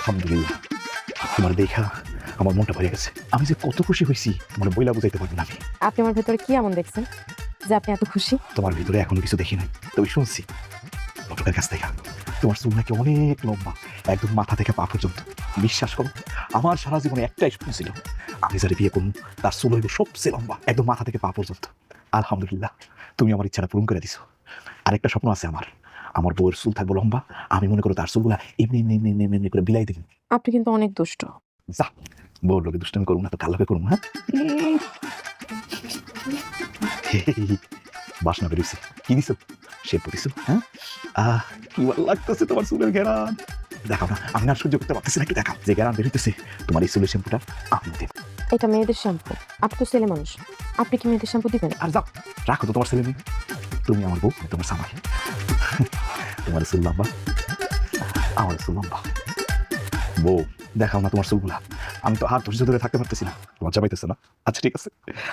আলহামদুলিল্লাহ, তোমার দেখা আমার মনটা ভরে গেছে। আমি যে কত খুশি হয়েছি তোমার বইলা বুঝাইতে পারবো না। আমি আপনি আমার ভেতরে কি এমন দেখছেন যে আপনি এত খুশি? তোমার ভিতরে এখনো কিছু দেখি নাই, তবে শুনছি ডক্টরের কাছ থেকে তোমার চুল নাকি অনেক লম্বা, একদম মাথা থেকে পা পর্যন্ত। বিশ্বাস করো, আমার সারা জীবনে একটাই স্বপ্ন ছিল, আমি যারা বিয়ে করবো তার চুল হইব সবচেয়ে লম্বা, একদম মাথা থেকে পা পর্যন্ত। আলহামদুলিল্লাহ, তুমি আমার ইচ্ছাটা পূরণ করে দিছো। আরেকটা স্বপ্ন আছে আমার, আমার বউয়ের চুল থাকবো লম্বা, আমি মনে করো তার চুলগুলা এমনি এমনি এমনি এমনি এমনি করে বিলাই দিবি। আপনি কিন্তু অনেক দুষ্ট। যা, বউর লোকে দুষ্টামি করবো না তো কার লোকে করবো? হ্যাঁ, বাসনা বেরোইছে। কি দিছো? শ্যাম্পু দিছো? হ্যাঁ, কি ভালো লাগতেছে তোমার চুলের ঘেরান। দেখাও না, আমি না সহ্য করতে পারতেছি না, একটু দেখাও যে ঘেরান বেরোইতেছে তোমার এই চুলের শ্যাম্পুটা। আমি দেব। এটা মেয়েদের শ্যাম্পু, আপনি তো ছেলে মানুষ, আপনি কি মেয়েদের শ্যাম্পু দিবেন? আর যাও, রাখো তো তোমার ছেলে মেয়ে, তুমি আমার বউ, আমি তোমার সামাই। তোমার চুল লম্বা, আমার চুল লম্বা। বউ, দেখাও না তোমার চুলগুলা, আমি তো আর ধৈর্য ধরে থাকতে পারতেছি না। লজ্জা পাইতেছে না? আচ্ছা ঠিক আছে,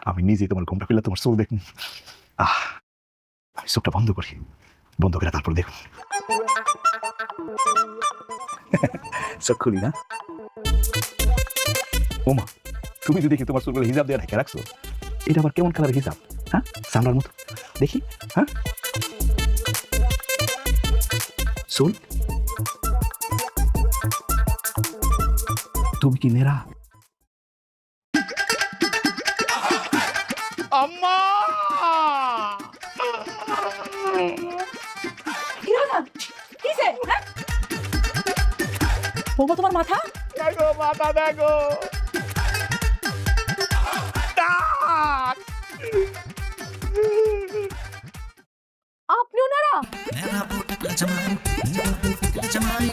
আমি নিজেই তোমার ঘুমটা ফেলে তোমার চুল দেখুন। আমি চোখটা বন্ধ করি, বন্ধ করে তারপর দেখুন। চোখ খুলি না? ওমা, তুমি যদি দেখি তোমার চুলগুলো হিজাব দিয়ে ঢেকে রাখছো, এটা আবার কেমন কালার হিজাব? হ্যাঁ, সামলার মতো দেখি। হ্যাঁ, চুল তুমি কি নেরা? আম্মা! বলবো তোমার মাথা দেখো মাথা দেখো। ডাক! আপনি ওনারা Nella bocca c'è mai, nella bocca c'è mai,